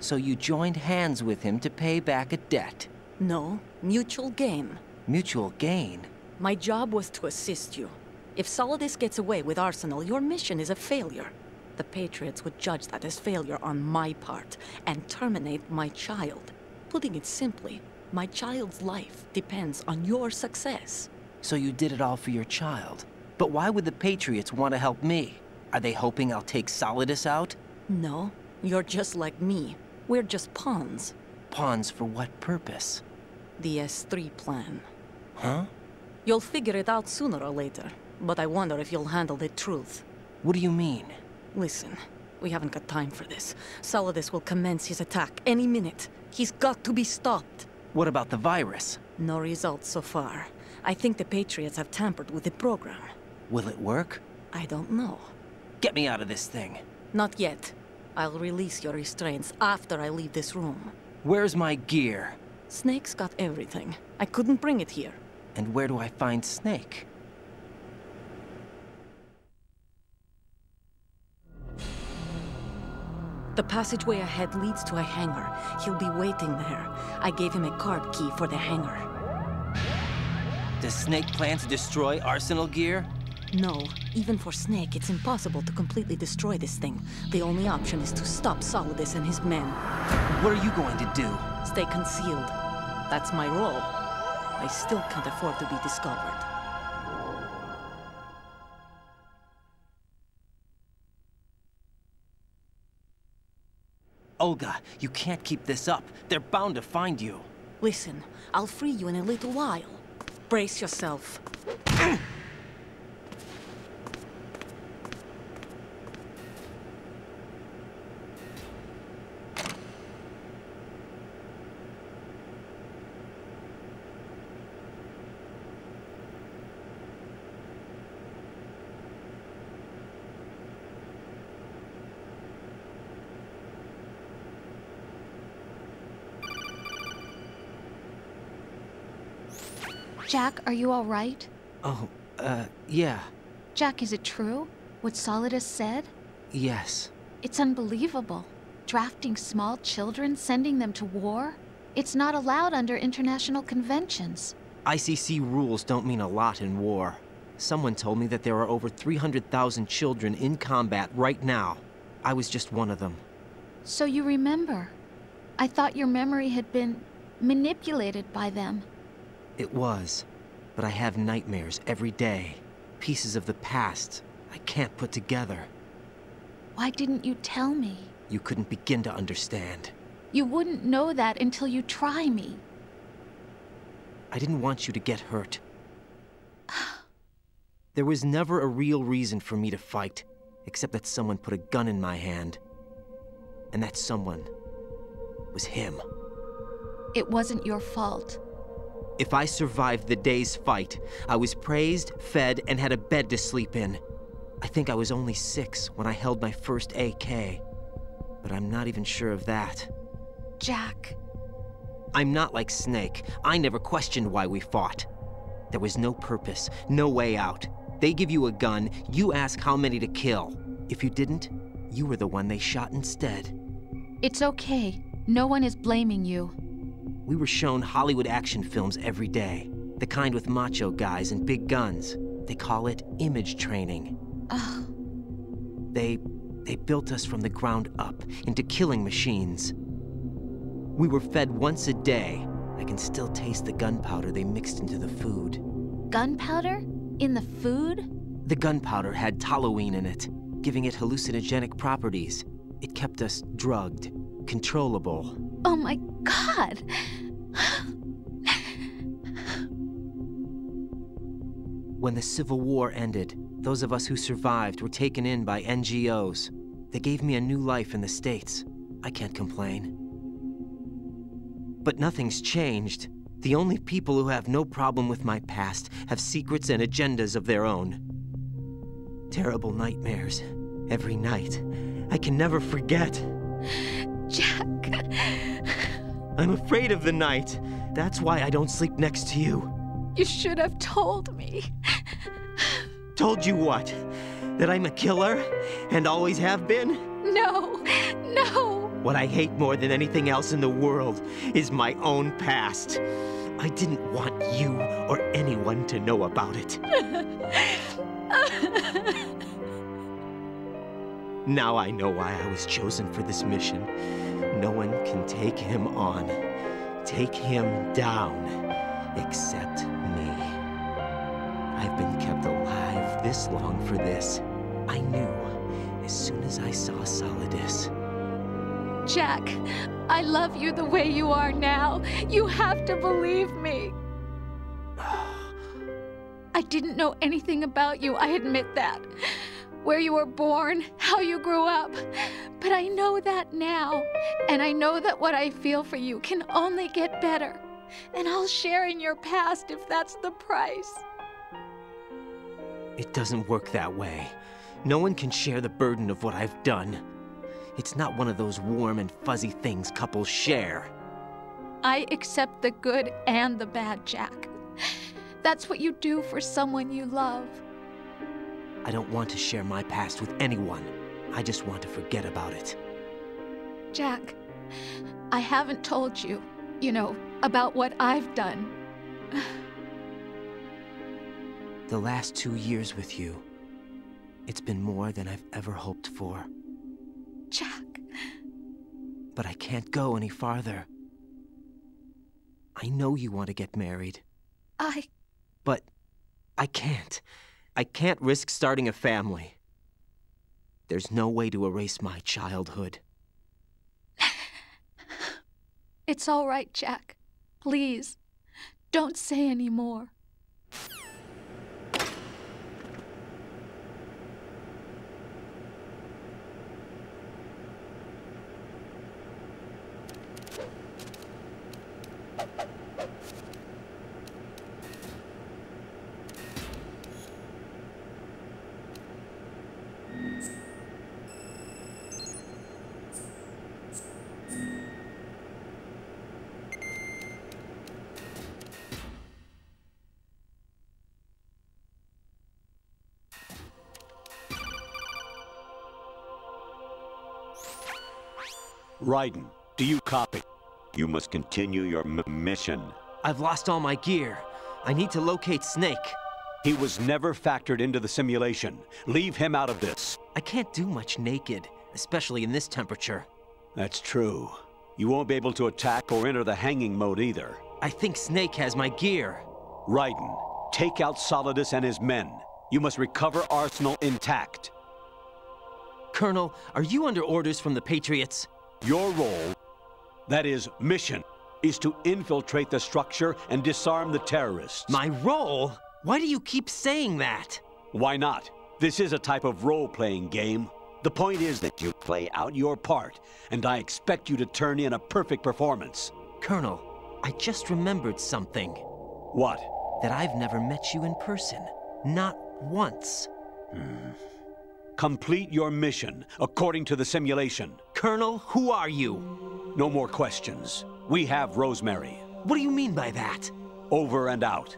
So you joined hands with him to pay back a debt? No, mutual gain. Mutual gain? My job was to assist you. If Solidus gets away with Arsenal, your mission is a failure. The Patriots would judge that as failure on my part, and terminate my child. Putting it simply, my child's life depends on your success. So you did it all for your child. But why would the Patriots want to help me? Are they hoping I'll take Solidus out? No, you're just like me. We're just pawns. Pawns for what purpose? The S3 plan. Huh? You'll figure it out sooner or later, but I wonder if you'll handle the truth. What do you mean? Listen, we haven't got time for this. Solidus will commence his attack any minute. He's got to be stopped. What about the virus? No results so far. I think the Patriots have tampered with the program. Will it work? I don't know. Get me out of this thing. Not yet. I'll release your restraints after I leave this room. Where's my gear? Snake's got everything. I couldn't bring it here. And where do I find Snake? The passageway ahead leads to a hangar. He'll be waiting there. I gave him a card key for the hangar. Does Snake plan to destroy Arsenal gear? No. Even for Snake, it's impossible to completely destroy this thing. The only option is to stop Solidus and his men. What are you going to do? Stay concealed. That's my role. I still can't afford to be discovered. Olga, you can't keep this up. They're bound to find you. Listen, I'll free you in a little while. Brace yourself. Jack, are you all right? Oh, yeah. Jack, is it true? What Solidus said? Yes. It's unbelievable. Drafting small children, sending them to war? It's not allowed under international conventions. ICC rules don't mean a lot in war. Someone told me that there are over 300,000 children in combat right now. I was just one of them. So you remember. I thought your memory had been manipulated by them. It was, but I have nightmares every day. Pieces of the past I can't put together. Why didn't you tell me? You couldn't begin to understand. You wouldn't know that until you try me. I didn't want you to get hurt. There was never a real reason for me to fight, except that someone put a gun in my hand. And that someone was him. It wasn't your fault. If I survived the day's fight, I was praised, fed, and had a bed to sleep in. I think I was only 6 when I held my first AK. But I'm not even sure of that. Jack. I'm not like Snake. I never questioned why we fought. There was no purpose, no way out. They give you a gun, you ask how many to kill. If you didn't, you were the one they shot instead. It's okay. No one is blaming you. We were shown Hollywood action films every day. The kind with macho guys and big guns. They call it image training. Ugh. They built us from the ground up into killing machines. We were fed once a day. I can still taste the gunpowder they mixed into the food. Gunpowder? In the food? The gunpowder had toluene in it, giving it hallucinogenic properties. It kept us drugged, controllable. Oh my God! When the Civil War ended, those of us who survived were taken in by NGOs. They gave me a new life in the States. I can't complain. But nothing's changed. The only people who have no problem with my past have secrets and agendas of their own. Terrible nightmares. Every night. I can never forget. Jack. I'm afraid of the night. That's why I don't sleep next to you. You should have told me. Told you what? That I'm a killer? And always have been? No, no. What I hate more than anything else in the world is my own past. I didn't want you or anyone to know about it. Now I know why I was chosen for this mission. No one can take him on, take him down, except me. I've been kept alive this long for this. I knew as soon as I saw Solidus. Jack, I love you the way you are now. You have to believe me. I didn't know anything about you, I admit that. Where you were born, how you grew up. But I know that now. And I know that what I feel for you can only get better. And I'll share in your past if that's the price. It doesn't work that way. No one can share the burden of what I've done. It's not one of those warm and fuzzy things couples share. I accept the good and the bad, Jack. That's what you do for someone you love. I don't want to share my past with anyone. I just want to forget about it. Jack, I haven't told you, about what I've done. The last 2 years with you, it's been more than I've ever hoped for. Jack. But I can't go any farther. I know you want to get married. But I can't. I can't risk starting a family. There's no way to erase my childhood. It's all right, Jack. Please, don't say any more. Raiden, do you copy? You must continue your mission. I've lost all my gear. I need to locate Snake. He was never factored into the simulation. Leave him out of this. I can't do much naked, especially in this temperature. That's true. You won't be able to attack or enter the hanging mode either. I think Snake has my gear. Raiden, take out Solidus and his men. You must recover Arsenal intact. Colonel, are you under orders from the Patriots? Your role, that is, mission, is to infiltrate the structure and disarm the terrorists. My role? Why do you keep saying that? Why not? This is a type of role-playing game. The point is that you play out your part, and I expect you to turn in a perfect performance. Colonel, I just remembered something. What? That I've never met you in person. Not once. Complete your mission, according to the simulation. Colonel, who are you? No more questions. We have Rosemary. What do you mean by that? Over and out.